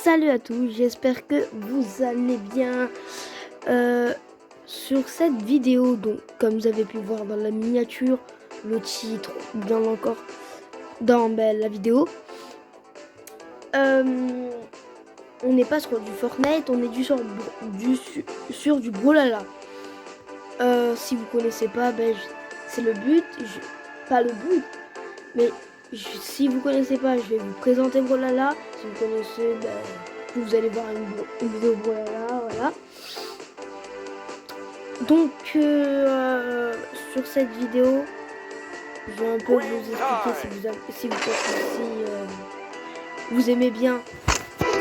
Salut à tous, j'espère que vous allez bien. Sur cette vidéo, donc comme vous avez pu voir dans la miniature, le titre, bien encore dans la vidéo, on n'est pas sur du Fortnite, on est sur du Brawlhalla. Si vous connaissez pas, c'est le but, pas le but, mais si vous connaissez pas, je vais vous présenter Brawlhalla. Si vous connaissez, vous allez voir une vidéo Brawlhalla, voilà. Donc sur cette vidéo, je vais un peu vous expliquer si vous aimez bien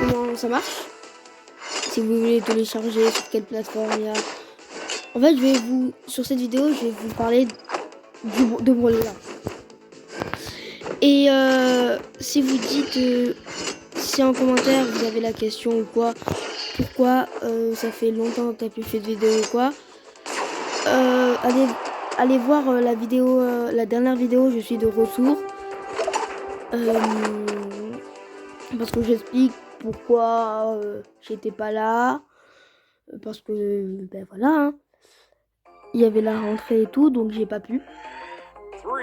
comment ça marche. Si vous voulez télécharger, sur quelle plateforme il y a. En fait, sur cette vidéo, je vais vous parler de Brawlhalla. Et si vous dites, si en commentaire vous avez la question ou quoi, pourquoi ça fait longtemps que tu n'as plus fait de vidéo ou quoi, allez voir la vidéo, la dernière vidéo, je suis de retour. Parce que j'explique pourquoi j'étais pas là. Parce que, voilà, hein, il y avait la rentrée et tout, donc j'ai pas pu. 3,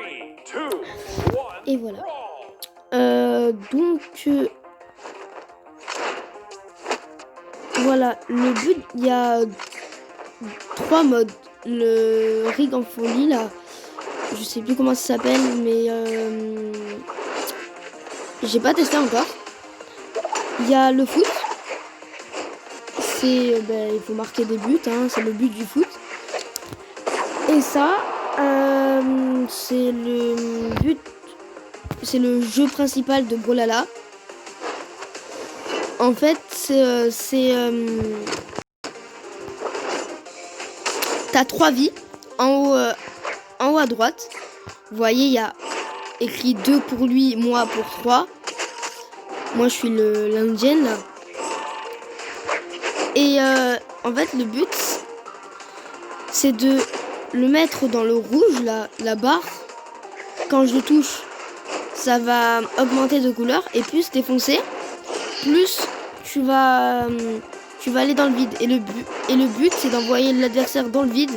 2, 1, et voilà. Voilà, le but, il y a 3 modes. Le rig en folie, là, je sais plus comment ça s'appelle, mais j'ai pas testé encore. Il y a le foot. C'est, il faut marquer des buts, hein, c'est le but du foot. Et ça, c'est le but, c'est le jeu principal de Brawlhalla. En fait, t'as 3 vies en haut à droite. Vous voyez, il y a écrit 2 pour lui, moi pour 3. Moi, je suis l'Indien là. Et en fait, le but, c'est de le mettre dans le rouge, la barre. Quand je le touche, ça va augmenter de couleur. Et plus t'es foncé, plus tu vas aller dans le vide. Et le but, c'est d'envoyer l'adversaire dans le vide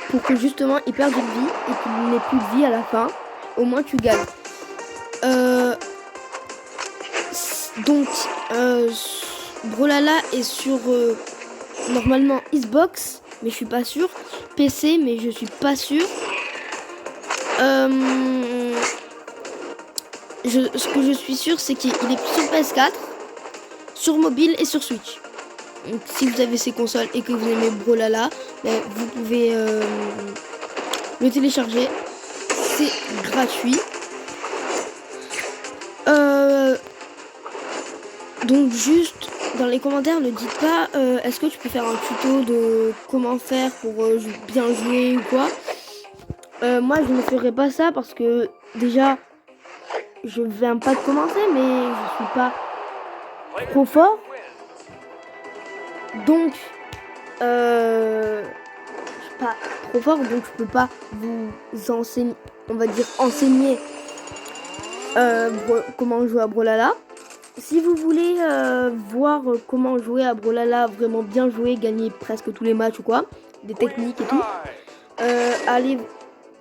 pour que justement il perde une vie et qu'il n'ait plus de vie à la fin. Au moins tu gagnes. Donc Brawlhalla est sur normalement Xbox, mais je suis pas sûr. PC, mais je suis pas sûr. Ce que je suis sûr, c'est qu'il est sur PS4, sur mobile et sur Switch. Donc, si vous avez ces consoles et que vous aimez Brawlhalla, vous pouvez le télécharger. C'est gratuit. Donc juste dans les commentaires, ne dites pas est-ce que tu peux faire un tuto de comment faire pour bien jouer ou quoi. Moi je ne ferai pas ça parce que déjà je viens pas de commencer, mais je suis pas trop fort. Donc je suis pas trop fort, donc je peux pas vous enseigner, on va dire enseigner comment jouer à Brawlhalla. Si vous voulez voir comment jouer à Brawlhalla, vraiment bien jouer, gagner presque tous les matchs ou quoi, des techniques et tout, allez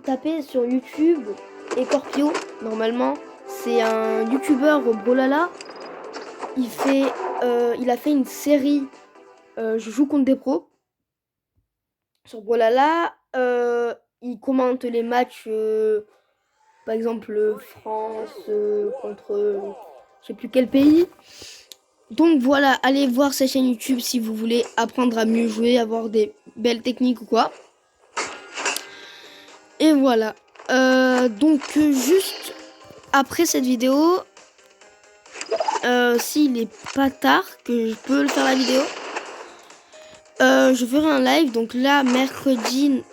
taper sur YouTube Ecorpio. Normalement, c'est un YouTuber Brawlhalla. Il a fait une série je joue contre des pros sur Brawlhalla. Il commente les matchs, par exemple France contre je sais plus quel pays. Donc voilà, allez voir sa chaîne YouTube si vous voulez apprendre à mieux jouer, avoir des belles techniques ou quoi. Et voilà. Donc juste après cette vidéo, s'il est pas tard que je peux le faire la vidéo, je ferai un live. Donc là, mercredi,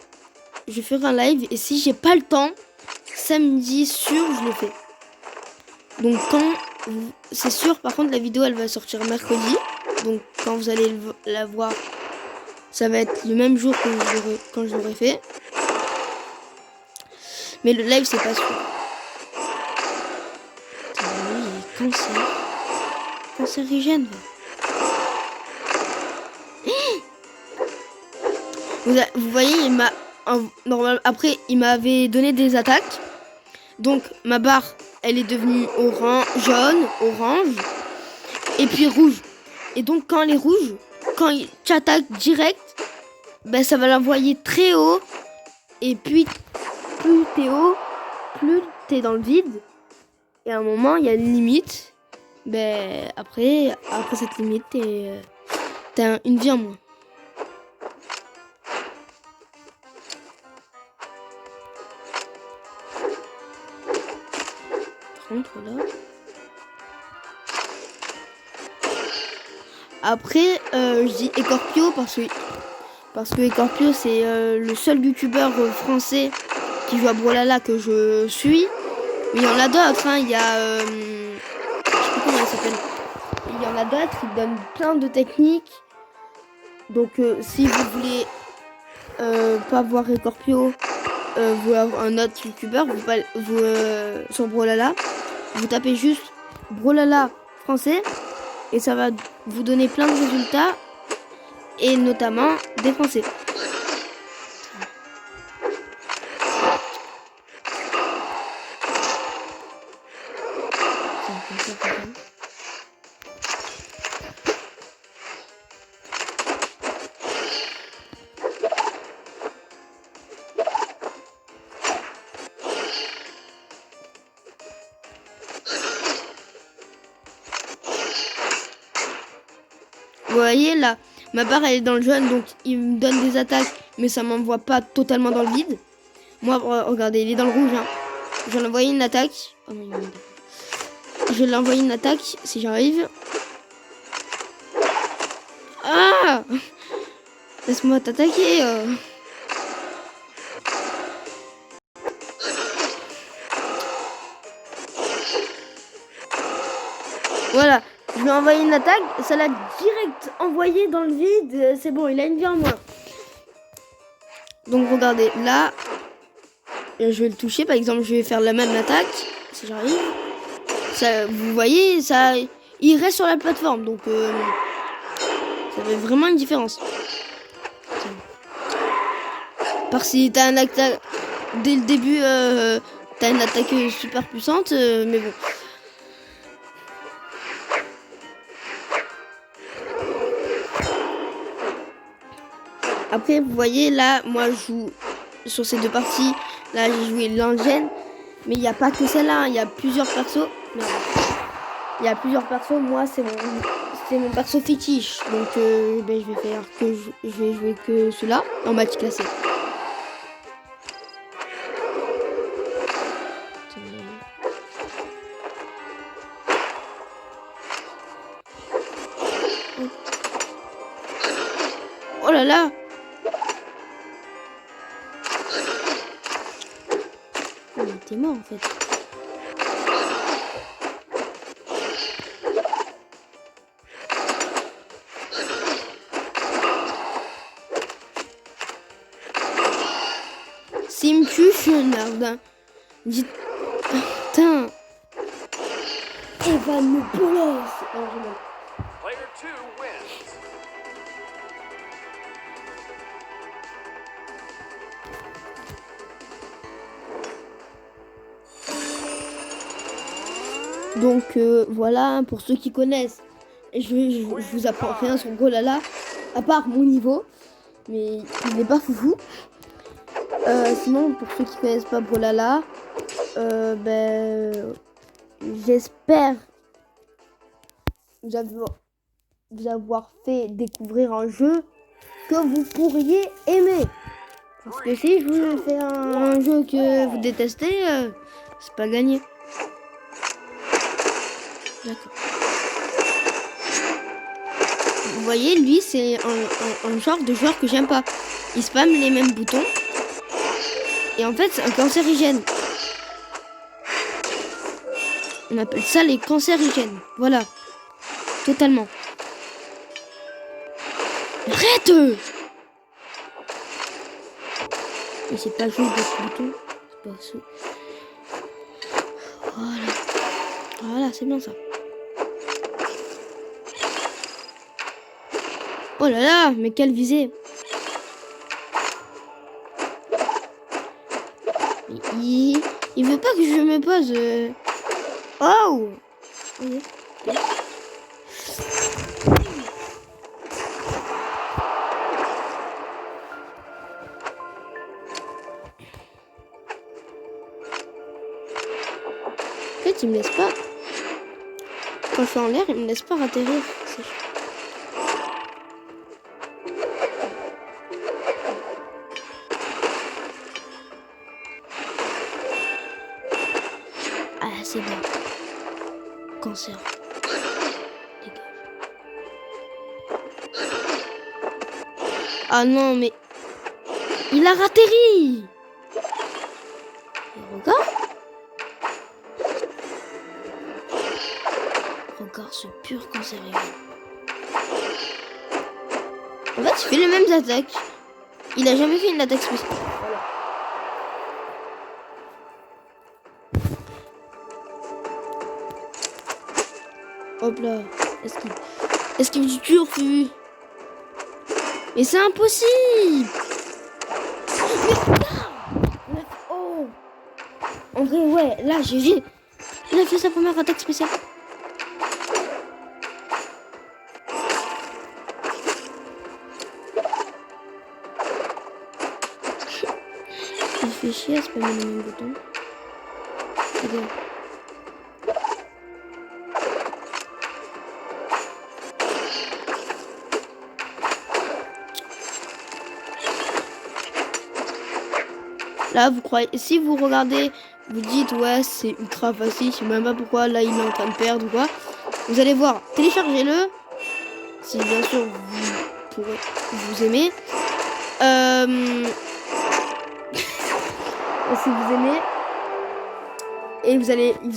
je ferai un live. Et si j'ai pas le temps, samedi sûr, je le fais. Donc c'est sûr, par contre la vidéo elle va sortir mercredi. Donc quand vous allez la voir, ça va être le même jour que quand je l'aurai fait. Mais le live c'est pas sûr. Attends, lui, il est cancé. cancérigène. Vous voyez, normal. Après, il m'avait donné des attaques. Donc, ma barre, elle est devenue jaune, orange, et puis rouge. Et donc, quand elle est rouge, quand il t'attaque direct, ben, ça va l'envoyer très haut. Et puis, plus t'es haut, plus t'es dans le vide. Et à un moment, il y a une limite. Ben, après cette limite, t'as une vie en moins. Là. Après, je dis Ecorpio parce que Ecorpio c'est le seul youtubeur français qui joue à Brawlhalla que je suis. Mais il y en a d'autres, hein. Il y a, je sais plus comment il s'appelle. Il y en a d'autres, ils donnent plein de techniques. Donc si vous voulez pas voir Ecorpio, vous avoir un autre youtubeur, sur Brawlhalla. Vous tapez juste Brawlhalla français et ça va vous donner plein de résultats et notamment des français. Vous voyez là, ma barre elle est dans le jaune, donc il me donne des attaques, mais ça m'envoie pas totalement dans le vide. Moi, regardez, il est dans le rouge. Hein. Je vais l'envoyer une attaque. Oh, non, je vais l'envoyer une attaque si j'arrive. Ah! Laisse-moi t'attaquer. Voilà. Je lui ai envoyé une attaque, ça l'a direct envoyé dans le vide. C'est bon, il a une vie en moins. Donc regardez, là, je vais le toucher. Par exemple, je vais faire la même attaque, si j'arrive. Ça, vous voyez, ça, il reste sur la plateforme. Donc, ça fait vraiment une différence. Par si t'as un attaque, dès le début, t'as une attaque super puissante, mais bon. Après, vous voyez, là, moi, je joue sur ces deux parties. Là, j'ai joué l'engine. Mais il n'y a pas que celle-là. Hein. Il y a plusieurs persos. Il y a plusieurs persos. Moi, c'est mon perso fétiche. Donc, ben, je vais faire que je vais jouer que cela en match classé. Oh là là! T'es mort en fait. S'il me tue, je suis un merde. Dites... Putain. Elle va me bolos. Player 2 wins. Donc voilà, pour ceux qui connaissent, je vous apprends rien sur Brawlhalla, à part mon niveau, mais il n'est pas foufou. Sinon, pour ceux qui connaissent pas Brawlhalla, ben, j'espère vous avoir fait découvrir un jeu que vous pourriez aimer. Parce que si je vous fais un jeu que vous détestez, c'est pas gagné. D'accord. Vous voyez, lui, c'est un genre de joueur que j'aime pas. Il spamme les mêmes boutons. Et en fait, c'est un cancérigène. On appelle ça les cancérigènes. Voilà. Totalement. Arrête! Mais c'est pas juste des boutons. C'est pas ça. Voilà. Voilà, c'est bien ça. Oh là là, mais quelle visée. Il veut pas que je me pose. Oh. Ok. En fait, il me laisse pas. Quand je suis en l'air, il me laisse pas atterrir. Ah, c'est bon. Cancer. Dégage. Ah non, mais il a atterri. Regarde. Regarde ce pur cancérien. En fait, il fait les mêmes attaques. Il a jamais fait une attaque spéciale. Hop là. Est-ce qu'il me turfe? Mais c'est impossible. Mais regarde. Oh. En vrai, ouais. Là, j'ai vu. Il a fait sa première attaque spéciale. Il fait chier à se mettre le même bouton. Regarde. Là, vous croyez, si vous regardez, vous dites ouais, c'est ultra facile, je sais même pas pourquoi là il est en train de perdre ou quoi. Vous allez voir, téléchargez-le, si bien sûr vous pourrez vous aimer. Si vous aimez, et vous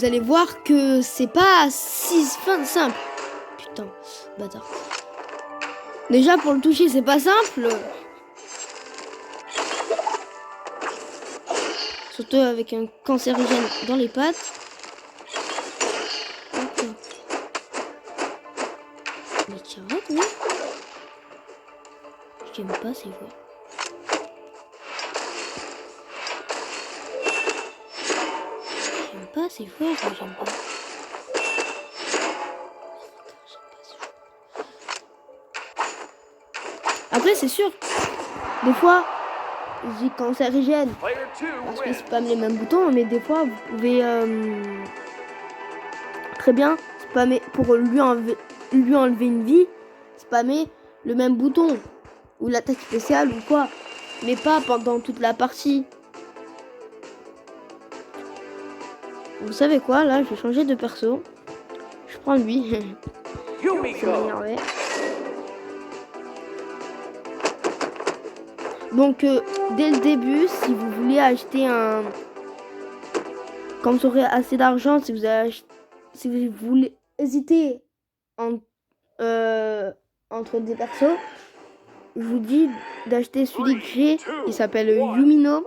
allez voir que c'est pas si simple. Putain, bâtard. Déjà pour le toucher, c'est pas simple. Surtout avec un cancérigène dans les pattes. Okay. Mais tu arrêtes, oui. J'aime pas ces voix. J'aime pas ces voix, moi j'aime pas. Après, c'est sûr, des fois, je dis cancérigène parce que spam les mêmes boutons, mais des fois, vous pouvez très bien spammer pour lui enlever une vie, spammer le même bouton ou l'attaque spéciale ou quoi, mais pas pendant toute la partie. Vous savez quoi, là, je vais changer de perso. Je prends lui. Ça m'énervait. Donc, dès le début, si vous voulez acheter un... Quand vous aurez assez d'argent, si vous voulez hésiter entre des persos, je vous dis d'acheter celui que j'ai. Il s'appelle Yumino.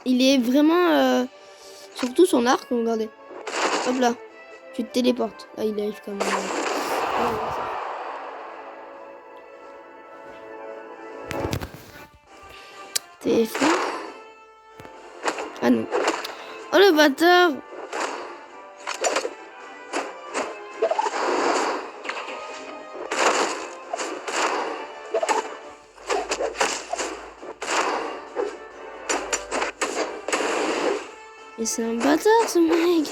Il est vraiment... surtout son arc, regardez. Hop là. Tu te téléportes. Ah, il arrive comme... TF1. Ah non. Oh le bâtard. Et c'est un bâtard ce mec.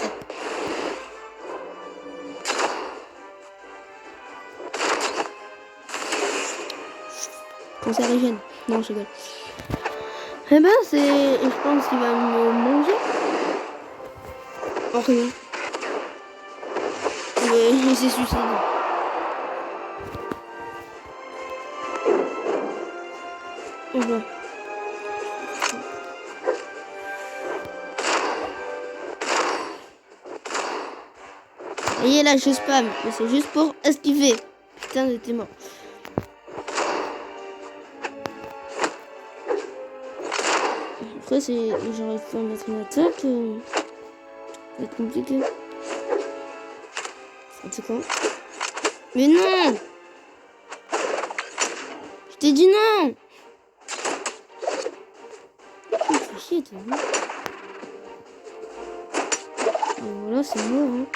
Cancérigène. Non, je rigole. Eh ben, je pense qu'il va me manger. Oh, rien. Il s'est suicidé. Oh, ben. Et là, je spam. Mais c'est juste pour esquiver. Putain, j'étais mort. Après, j'arrive pas à mettre une attaque. Ça va être compliqué. C'est quoi? Mais non! t'ai dit non. Fais chier, t'as vu. Et voilà, c'est mort. Hein.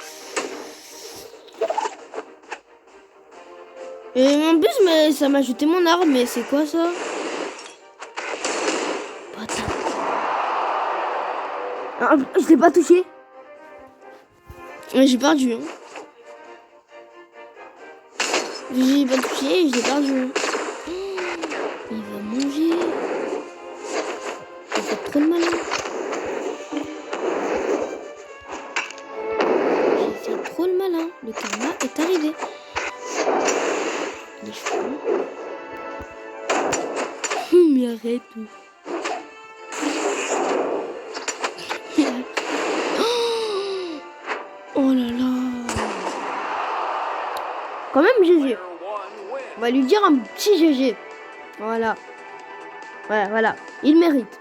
Et en plus, mais ça m'a jeté mon arme. Mais c'est quoi ça? Putain. Ah, je l'ai pas touché. J'ai perdu. Hein. J'ai pas touché, je l'ai perdu. Il va manger. Il fait trop de malin. J'ai fait trop de malin. Le karma est arrivé. Les cheveux. Mais arrête. Oh là là. Quand même GG. Player 1 wins. On va lui dire un petit GG. Voilà. Ouais, voilà. Il mérite.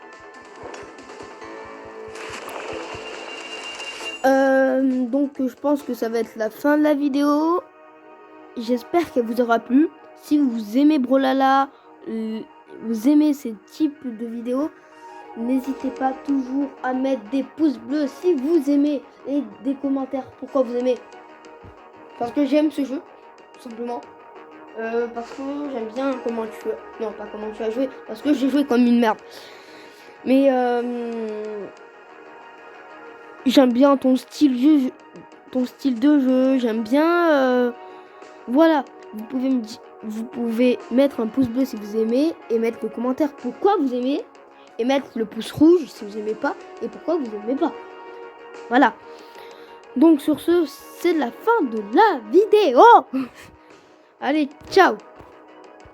Donc je pense que ça va être la fin de la vidéo. J'espère qu'elle vous aura plu. Si vous aimez Brawlhalla, vous aimez ce type de vidéos, n'hésitez pas toujours à mettre des pouces bleus si vous aimez et des commentaires pourquoi vous aimez. Parce que j'aime ce jeu, tout simplement. Parce que j'aime bien comment tu as... Non, pas comment tu as joué, parce que j'ai joué comme une merde. Mais j'aime bien ton style de jeu, j'aime bien... Voilà, vous pouvez mettre un pouce bleu si vous aimez et mettre le commentaire pourquoi vous aimez et mettre le pouce rouge si vous aimez pas et pourquoi vous aimez pas. Voilà. Donc sur ce, c'est la fin de la vidéo. Allez, ciao.